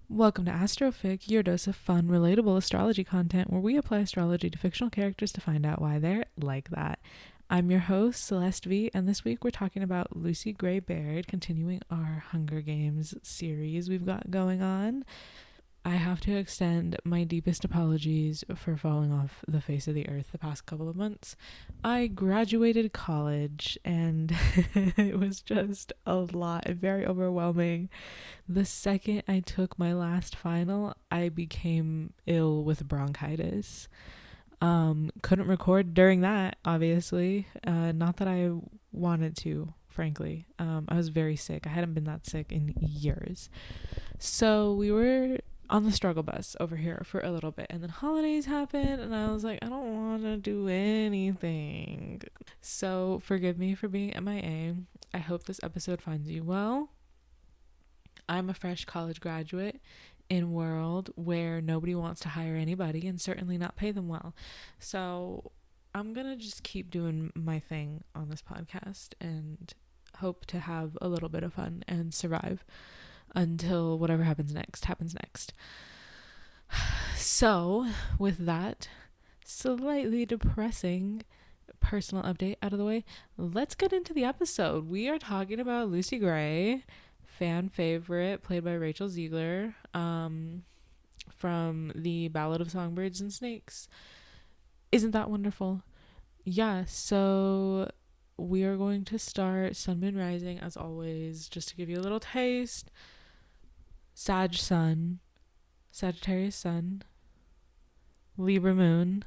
Welcome to AstroFic, your dose of fun, relatable astrology content where we apply astrology to fictional characters to find out why they're like that. I'm your host, Celeste V, and this week we're talking about Lucy Gray Baird, continuing our Hunger Games series we've got going on. I have to extend my deepest apologies for falling off the face of the earth the past couple of months. I graduated college and it was just a lot, very overwhelming. The second I took my last final, I became ill with bronchitis. Couldn't record during that, obviously. Not that I wanted to, frankly. I was very sick. I hadn't been that sick in years. So we were on the struggle bus over here for a little bit, and then holidays happened and I was like, I don't want to do anything. So forgive me for being MIA. I hope this episode finds you well. I'm a fresh college graduate in a world where nobody wants to hire anybody and certainly not pay them well. So I'm gonna just keep doing my thing on this podcast and hope to have a little bit of fun and survive until whatever happens next. So, with that slightly depressing personal update out of the way, let's get into the episode. We are talking about Lucy Gray, fan favorite, played by Rachel Ziegler, from the Ballad of Songbirds and Snakes. Isn't that wonderful? Yeah, so we are going to start Sun, Moon, Rising, as always, just to give you a little taste. Sagittarius Sun, Libra Moon,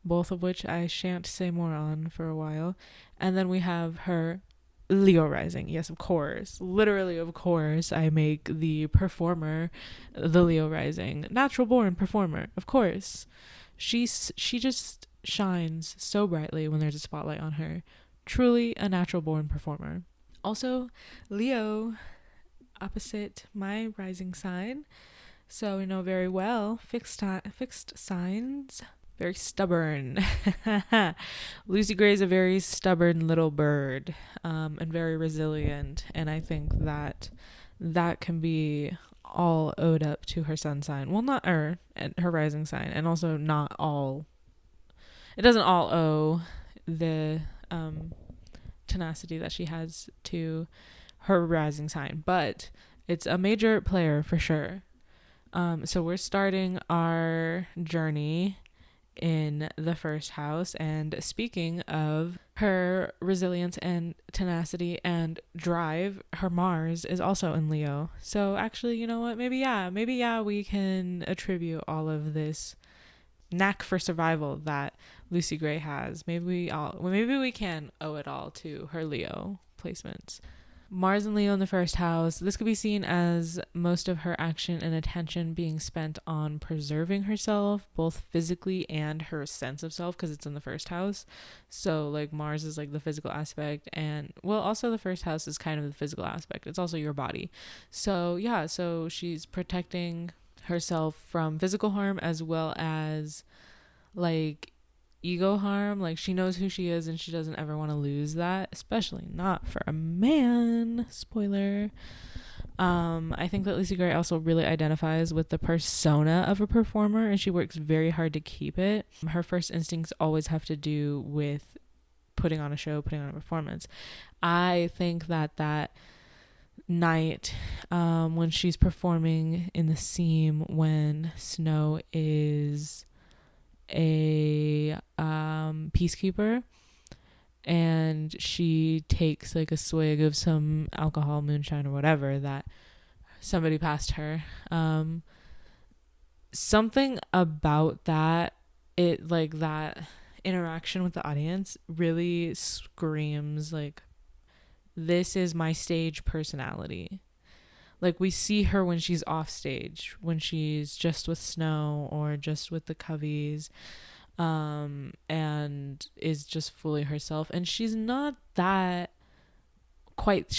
both of which I shan't say more on for a while. And then we have her Leo Rising. Yes, of course. Literally, of course, I make the performer the Leo Rising. Natural born performer, of course. She just shines so brightly when there's a spotlight on her. Truly a natural born performer. Also, Leo, opposite my rising sign, so we know very well fixed signs, very stubborn. Lucy Gray is a very stubborn little bird, and very resilient, and I think that can be all owed up to her sun sign. Well, not her rising sign, and also not all. It doesn't all owe the tenacity that she has to her rising sign, but it's a major player for sure. So we're starting our journey in the first house, and speaking of her resilience and tenacity and drive, her Mars is also in Leo. So actually, you know what, maybe we can attribute all of this knack for survival that Lucy Gray has. Maybe we can owe it all to her Leo placements. Mars and Leo in the first house. This could be seen as most of her action and attention being spent on preserving herself, both physically and her sense of self, because it's in the first house. So like Mars is like the physical aspect, and well, also the first house is kind of the physical aspect. It's also your body. So yeah, so she's protecting herself from physical harm as well as like ego harm. Like she knows who she is and she doesn't ever want to lose that, especially not for a man. Spoiler. I think that Lucy Gray also really identifies with the persona of a performer, and she works very hard to keep it. Her first instincts always have to do with putting on a show, putting on a performance. I think that night when she's performing in the seam when Snow is a peacekeeper and she takes like a swig of some alcohol, moonshine or whatever that somebody passed her, something about that, it like that interaction with the audience really screams like, this is my stage personality. Like we see her when she's off stage, when she's just with Snow or just with the Coveys, and is just fully herself. And she's not quite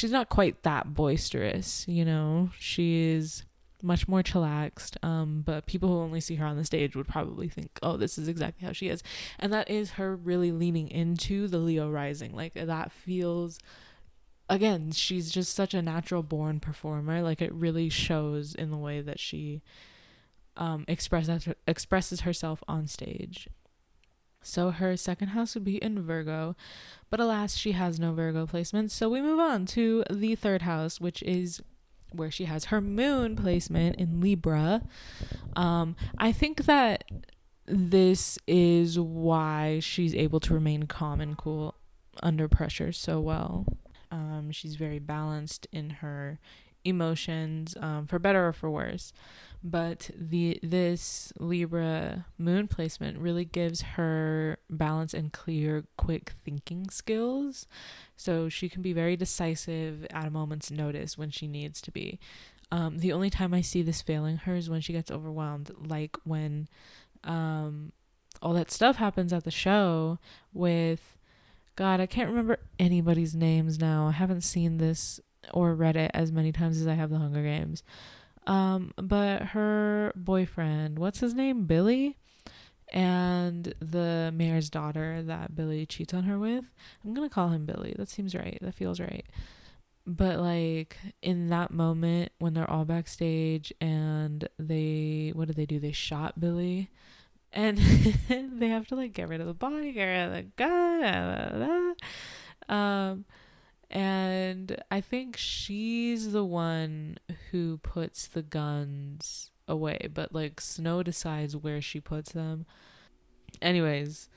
that boisterous, you know. She's much more chillaxed, but people who only see her on the stage would probably think, oh, this is exactly how she is. And that is her really leaning into the Leo rising. Like, that feels, again, she's just such a natural born performer. Like, it really shows in the way that she expresses herself on stage. So her second house would be in Virgo, but alas, she has no Virgo placement. So we move on to the third house, which is where she has her moon placement in Libra. I think that this is why she's able to remain calm and cool under pressure so well. She's very balanced in her emotions, for better or for worse. But this Libra moon placement really gives her balance and clear, quick thinking skills. So she can be very decisive at a moment's notice when she needs to be. The only time I see this failing her is when she gets overwhelmed, like when all that stuff happens at the show with, God, I can't remember anybody's names now. I haven't seen this or read it as many times as I have the Hunger Games. But her boyfriend, what's his name? Billy? And the mayor's daughter that Billy cheats on her with. I'm going to call him Billy. That seems right. That feels right. But like in that moment when they're all backstage and what did they do? They shot Billy. And they have to like get rid of the body, get rid of the gun. And I think she's the one who puts the guns away, but like Snow decides where she puts them. Anyways,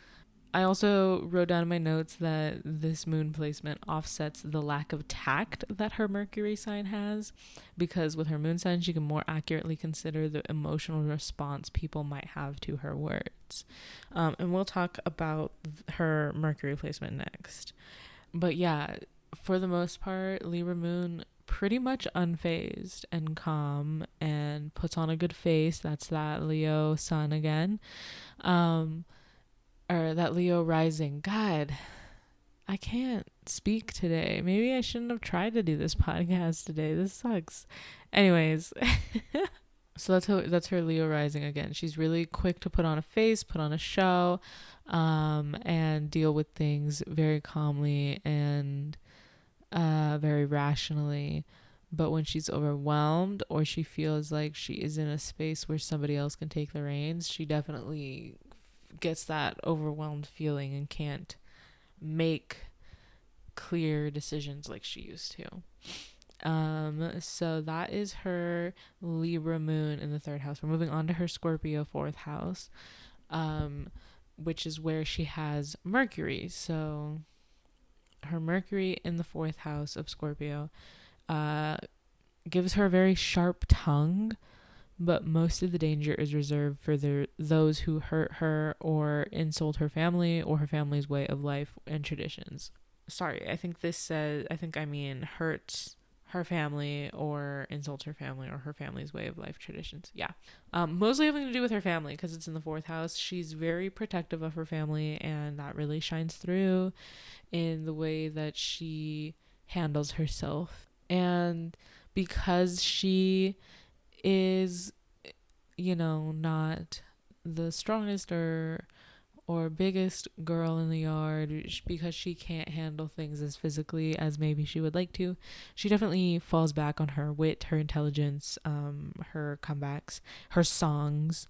I also wrote down in my notes that this moon placement offsets the lack of tact that her Mercury sign has, because with her moon sign, she can more accurately consider the emotional response people might have to her words. And we'll talk about her Mercury placement next. But yeah, for the most part, Libra moon pretty much unfazed and calm and puts on a good face. That's that Leo sun again. Or that Leo rising. God, I can't speak today. Maybe I shouldn't have tried to do this podcast today. This sucks. Anyways, so that's her Leo rising again. She's really quick to put on a face, put on a show, and deal with things very calmly and very rationally. But when she's overwhelmed or she feels like she is in a space where somebody else can take the reins, she definitely gets that overwhelmed feeling and can't make clear decisions like she used to. So that is her Libra moon in the third house. We're moving on to her Scorpio fourth house, which is where she has Mercury. So her Mercury in the fourth house of Scorpio gives her a very sharp tongue, but most of the danger is reserved for those who hurt her or insult her family or her family's way of life and traditions. Sorry, I mean hurts her family or insults her family or her family's way of life traditions. Yeah. Mostly having to do with her family because it's in the fourth house. She's very protective of her family, and that really shines through in the way that she handles herself. And because she is, not the strongest or biggest girl in the yard, because she can't handle things as physically as maybe she would like to, she definitely falls back on her wit, her intelligence, her comebacks, her songs,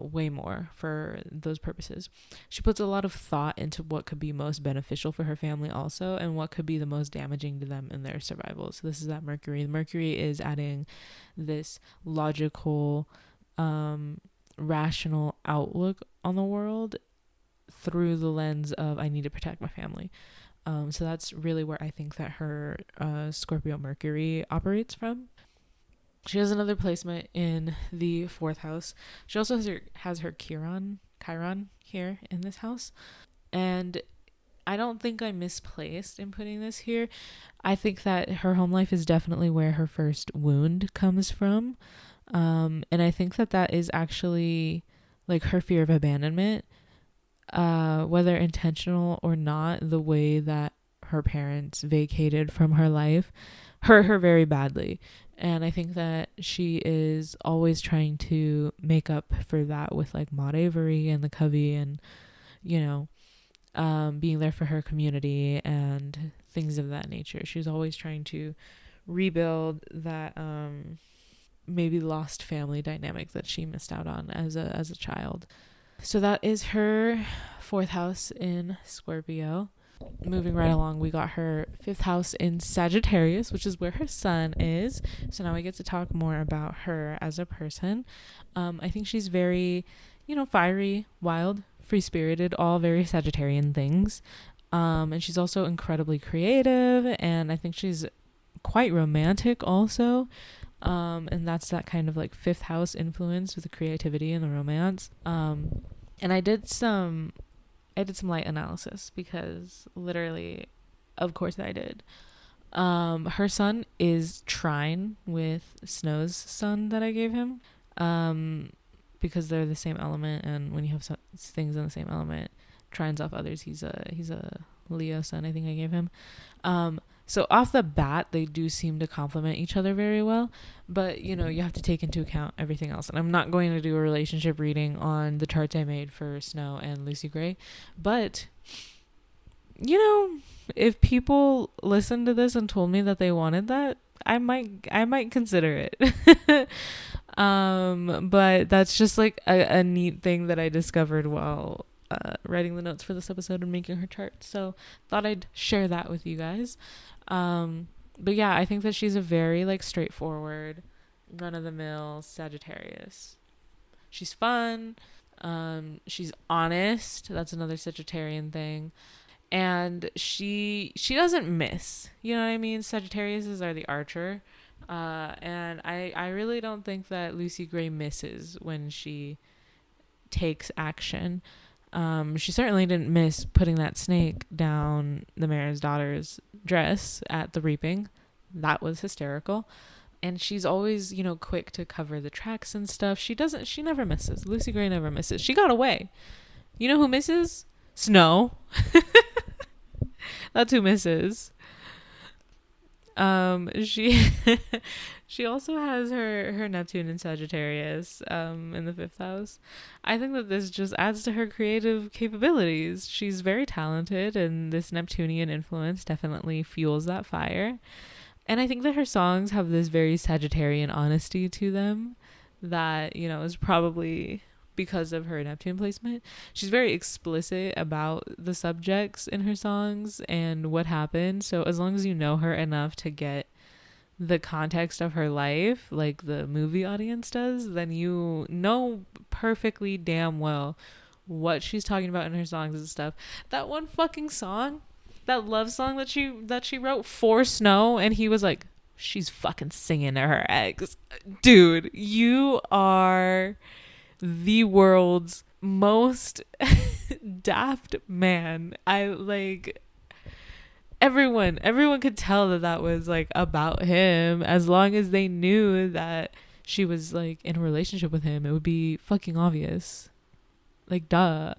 way more for those purposes. She puts a lot of thought into what could be most beneficial for her family also, and what could be the most damaging to them in their survival. So this is that Mercury. Mercury is adding this logical, rational outlook on the world through the lens of, I need to protect my family. So that's really where I think that her Scorpio Mercury operates from. She has another placement in the fourth house. She also has her Chiron here in this house. And I don't think I misplaced in putting this here. I think that her home life is definitely where her first wound comes from. And I think that is actually like her fear of abandonment, whether intentional or not, the way that her parents vacated from her life. hurt her very badly. And I think that she is always trying to make up for that with like Maud Avery and the Covey, and, you know, being there for her community and things of that nature. She's always trying to rebuild that maybe lost family dynamic that she missed out on as a child. So that is her 4th house in Scorpio. Moving right along, we got her 5th house in Sagittarius, which is where her sun is. So now we get to talk more about her as a person. I think she's very, fiery, wild, free-spirited, all very Sagittarian things. And she's also incredibly creative, and I think she's quite romantic also. And that's that kind of like 5th house influence with the creativity and the romance. And I did some light analysis because literally, of course I did. Her sun is trine with Snow's sun that I gave him. Because they're the same element, and when you have things in the same element, trines off others. He's a Leo sun, I think I gave him. So off the bat, they do seem to complement each other very well, but you have to take into account everything else. And I'm not going to do a relationship reading on the charts I made for Snow and Lucy Gray, but if people listened to this and told me that they wanted that, I might consider it. But that's just like a neat thing that I discovered while writing the notes for this episode and making her chart. So thought I'd share that with you guys. But yeah, I think that she's a very like straightforward, run-of-the-mill Sagittarius. She's fun. She's honest. That's another Sagittarian thing. And she doesn't miss. You know what I mean? Sagittariuses are the archer. And I really don't think that Lucy Gray misses when she takes action. She certainly didn't miss putting that snake down the mayor's daughter's dress at the reaping. That was hysterical. And she's always, quick to cover the tracks and stuff. She never misses. Lucy Gray never misses. She got away. You know who misses? Snow. That's who misses. She she also has her Neptune in Sagittarius in the 5th house. I think that this just adds to her creative capabilities. She's very talented, and this Neptunian influence definitely fuels that fire. And I think that her songs have this very Sagittarian honesty to them that, is probably because of her Neptune placement. She's very explicit about the subjects in her songs and what happened. So as long as you know her enough to get the context of her life, like the movie audience does, then you know perfectly damn well what she's talking about in her songs and stuff. That one fucking song, that love song that she wrote for Snow, and he was like, she's fucking singing to her ex. Dude, you are the world's most daft man. Everyone could tell that was like about him, as long as they knew that she was like in a relationship with him. It would be fucking obvious. Like, duh.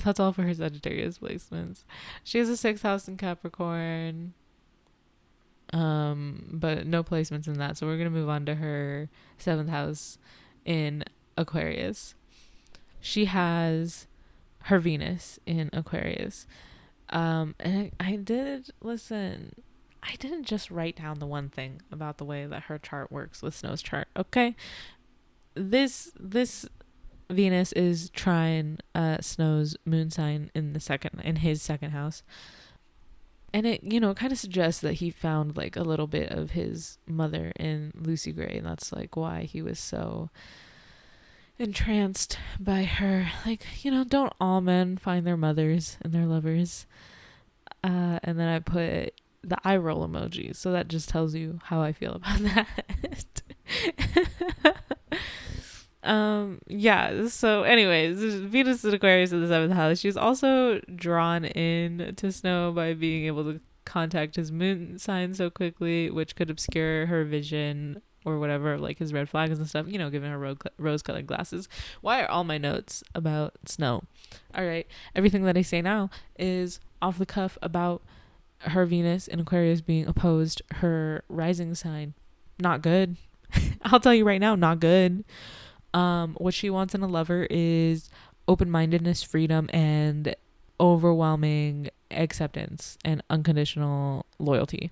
That's all for her Sagittarius placements. She has a 6th house in Capricorn, but no placements in that. So we're gonna move on to her 7th house in Aquarius. She has her Venus in Aquarius. And I didn't just write down the one thing about the way that her chart works with Snow's chart. Okay. This Venus is trine Snow's moon sign in his 2nd house. And it, kind of suggests that he found like a little bit of his mother in Lucy Gray, and that's like why he was so entranced by her. Like, don't all men find their mothers and their lovers? And then I put the eye roll emoji, so that just tells you how I feel about that. Yeah, so anyways, Venus in Aquarius in the 7th house. She's also drawn in to Snow by being able to contact his moon sign so quickly, which could obscure her vision or whatever, like his red flags and stuff, giving her rose-colored glasses. Why are all my notes about Snow? All right, everything that I say now is off the cuff about her Venus in Aquarius being opposed her rising sign. Not good. I'll tell you right now, not good. What she wants in a lover is open-mindedness, freedom, and overwhelming acceptance and unconditional loyalty.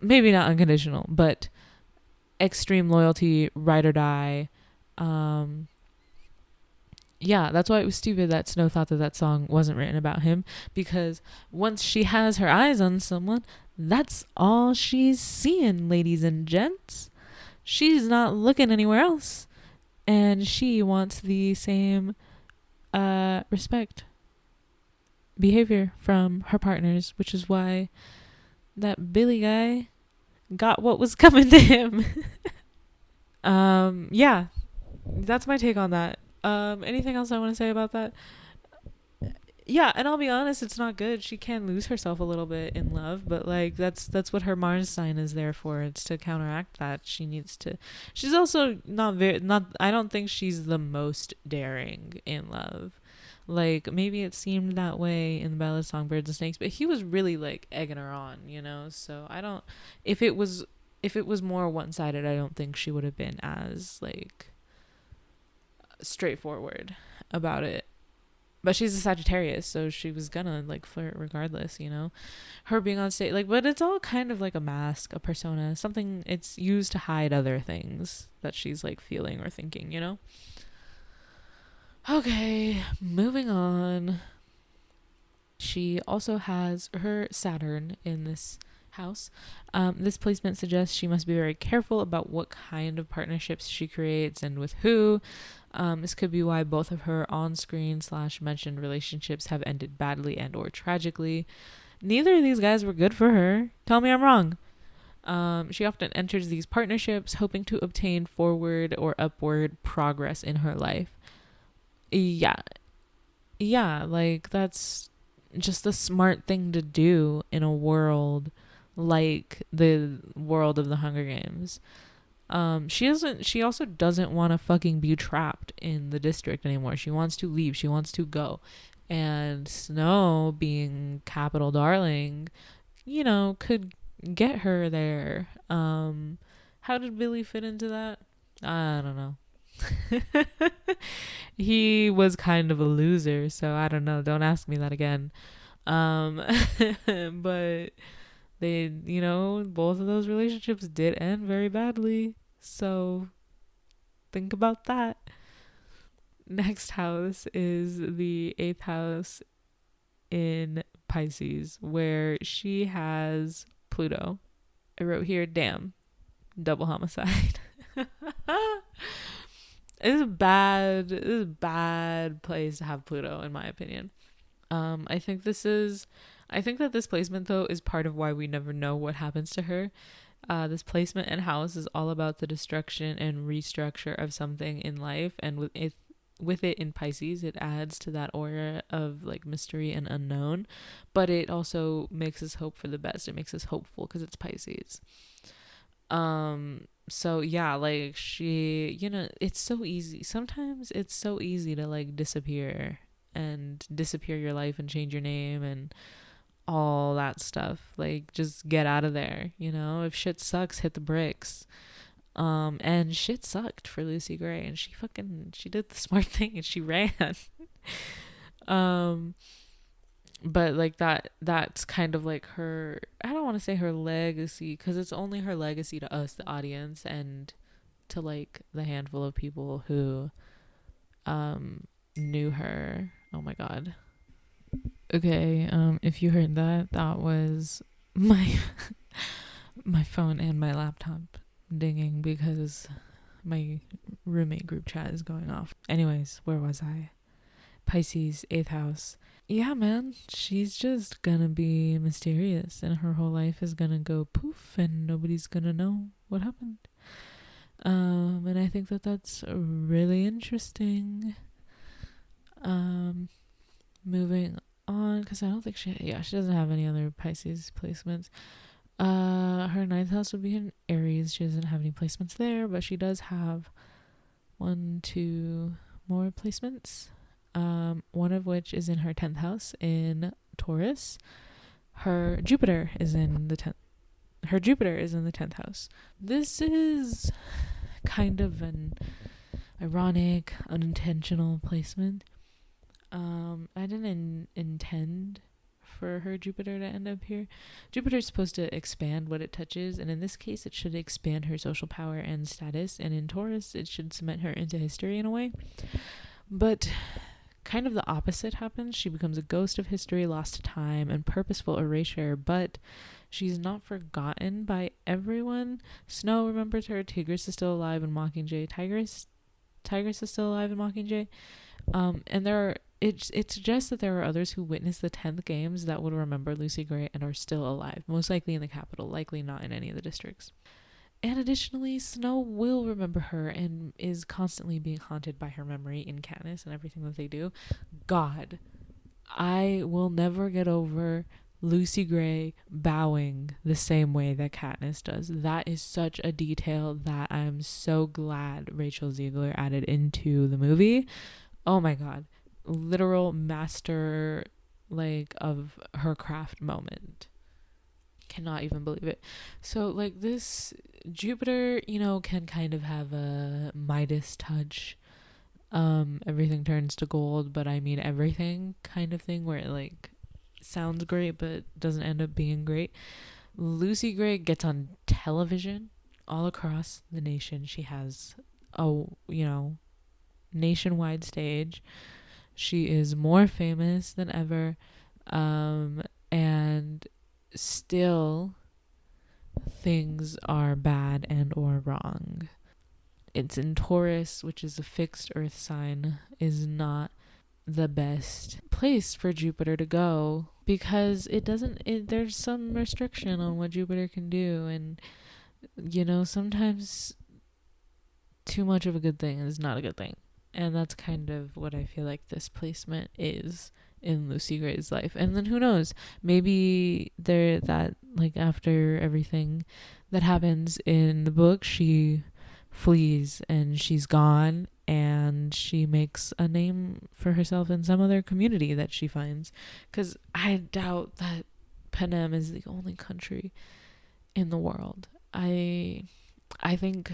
Maybe not unconditional, but extreme loyalty, ride or die. Yeah, that's why it was stupid that Snow thought that song wasn't written about him, because once she has her eyes on someone, that's all she's seeing, ladies and gents. She's not looking anywhere else, and she wants the same respect, behavior from her partners, which is why that Billy guy got what was coming to him. Yeah, that's my take on that. Anything else I want to say about that? Yeah, and I'll be honest, it's not good. She can lose herself a little bit in love, but like that's what her Mars sign is there for. It's to counteract that. She's also not I don't think she's the most daring in love. Like maybe it seemed that way in the Ballad, Songbirds and Snakes, but he was really like egging her on, So I don't if it was more one-sided, I don't think she would have been as like straightforward about it. But she's a Sagittarius, so she was gonna like flirt regardless, her being on stage, like, but it's all kind of like a mask, a persona, something. It's used to hide other things that she's like feeling or thinking, Okay, moving on. She also has her Saturn in this house. This placement suggests she must be very careful about what kind of partnerships she creates and with who. This could be why both of her on-screen / mentioned relationships have ended badly and or tragically. Neither of these guys were good for her. Tell me I'm wrong. She often enters these partnerships hoping to obtain forward or upward progress in her life. Yeah, like that's just a smart thing to do in a world like the world of the Hunger Games. She also doesn't want to fucking be trapped in the district anymore. She wants to leave. She wants to go. And Snow, being capital darling, could get her there. How did Billy fit into that? I don't know. He was kind of a loser, so I don't know. Don't ask me that again. But they, both of those relationships did end very badly. So think about that. Next house is the 8th house in Pisces, where she has Pluto. I wrote here, damn, double homicide. This is a bad place to have Pluto, in my opinion. I think that this placement, though, is part of why we never know what happens to her. This placement and house is all about the destruction and restructure of something in life, and with it in Pisces, it adds to that aura of like mystery and unknown, but it also makes us hope for the best. It makes us hopeful because it's Pisces. So yeah, like she, it's so easy. Sometimes it's so easy to like disappear your life and change your name and all that stuff. Like just get out of there, if shit sucks, hit the bricks. And shit sucked for Lucy Gray, and she did the smart thing and she ran. But like that's kind of like her, I don't want to say her legacy, because it's only her legacy to us, the audience, and to like the handful of people who knew her. Oh my god. Okay, if you heard that was my my phone and my laptop dinging because my roommate group chat is going off. Anyways, where was I? Pisces, 8th house. Yeah, man, she's just gonna be mysterious and her whole life is gonna go poof and nobody's gonna know what happened. And I think that that's really interesting. Moving on, because I don't think she doesn't have any other Pisces placements. Her 9th house would be in Aries. She doesn't have any placements there, but she does have 1-2 more placements. One of which is in her 10th house in Taurus. her Jupiter is in the 10th house. This is kind of an ironic, unintentional placement. I didn't intend for her Jupiter to end up here. Jupiter is supposed to expand what it touches, and in this case it should expand her social power and status, and in Taurus it should cement her into history in a way. But kind of the opposite happens. She becomes a ghost of history, lost to time, and purposeful erasure, but she's not forgotten by everyone. Snow remembers her, Tigris is still alive, and Mockingjay. Tigris is still alive in Mockingjay. And it suggests that there are others who witnessed the 10th games that would remember Lucy Gray and are still alive, most likely in the capital, likely not in any of the districts. And additionally, Snow will remember her and is constantly being haunted by her memory in Katniss and everything that they do. God, I will never get over Lucy Gray bowing the same way that Katniss does. That is such a detail that I'm so glad Rachel Ziegler added into the movie. Oh my God. Literal master of her craft moment. Cannot even believe it. So this Jupiter, can kind of have a Midas touch. Everything turns to gold, but I mean everything kind of thing, where it sounds great but doesn't end up being great. Lucy Gray gets on television all across the nation. She has a nationwide stage. She is more famous than ever, and still things are bad and or wrong. It's in Taurus, which is a fixed earth sign, is not the best place for Jupiter to go, because there's some restriction on what Jupiter can do, and sometimes too much of a good thing is not a good thing. And that's kind of what I feel like this placement is in Lucy Gray's life. And then who knows, maybe after everything that happens in the book, she flees and she's gone, and she makes a name for herself in some other community that she finds, because I doubt that Panem is the only country in the world. I think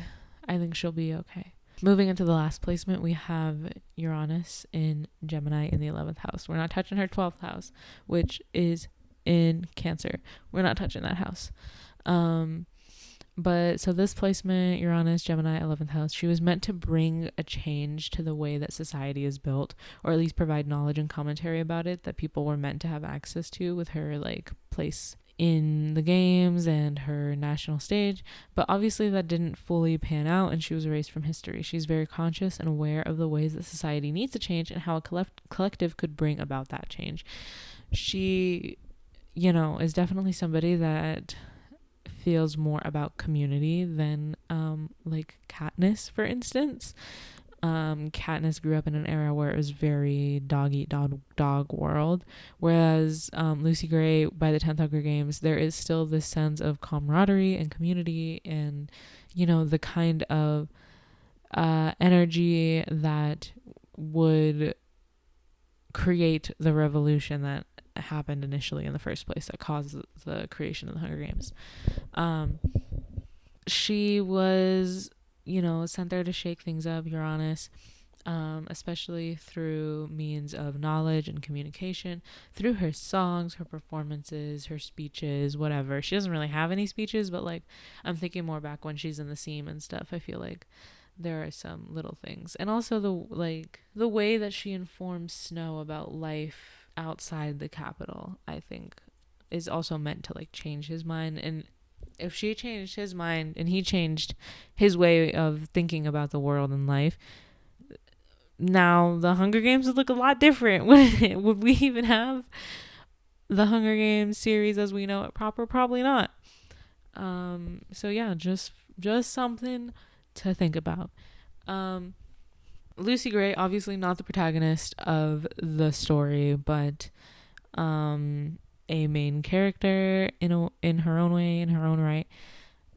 she'll be okay. Moving into the last placement, we have Uranus in Gemini in the 11th house. We're not touching her 12th house, which is in Cancer. We're not touching that house. But so this placement, Uranus, Gemini, 11th house, she was meant to bring a change to the way that society is built, or at least provide knowledge and commentary about it that people were meant to have access to with her place in the games and her national stage. But obviously that didn't fully pan out, and she was erased from history. She's very conscious and aware of the ways that society needs to change and how a collective could bring about that change. She, is definitely somebody that feels more about community than Katniss, for instance. Katniss grew up in an era where it was very dog eat dog world, whereas Lucy Gray, by the 10th Hunger Games, there is still this sense of camaraderie and community, and the kind of energy that would create the revolution that happened initially in the first place, that caused the creation of the Hunger Games. She was sent there to shake things up, Uranus, especially through means of knowledge and communication, through her songs, her performances, her speeches, whatever. She doesn't really have any speeches, but I'm thinking more back when she's in the Seam and stuff. I feel like there are some little things. And also the way that she informs Snow about life outside the capital, I think, is also meant to change his mind. And if she changed his mind and he changed his way of thinking about the world and life, now the Hunger Games would look a lot different. Would we even have the Hunger Games series as we know it proper? Probably not. So yeah, just something to think about. Lucy Gray, obviously not the protagonist of the story, but a main character in her own way, in her own right.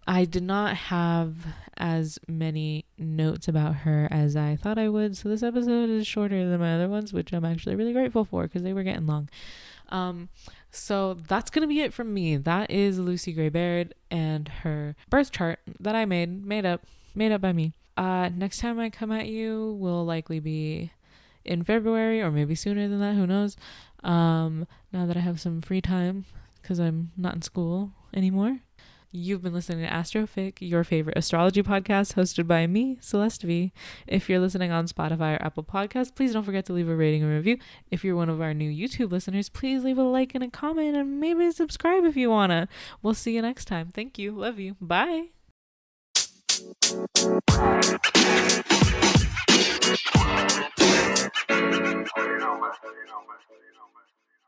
I did not have as many notes about her as I thought I would, so this episode is shorter than my other ones, which I'm actually really grateful for because they were getting long. So that's gonna be it from me. That is Lucy Gray Baird and her birth chart that I made up by me. Next time I come at you will likely be in February, or maybe sooner than that, who knows. Now that I have some free time because I'm not in school anymore. You've been listening to AstroFic, your favorite astrology podcast, hosted by me, Celeste V. If you're listening on Spotify or Apple Podcasts, please don't forget to leave a rating and review. If you're one of our new YouTube listeners, please leave a like and a comment, and maybe subscribe if you wanna. We'll see you next time. Thank you. Love you. Bye.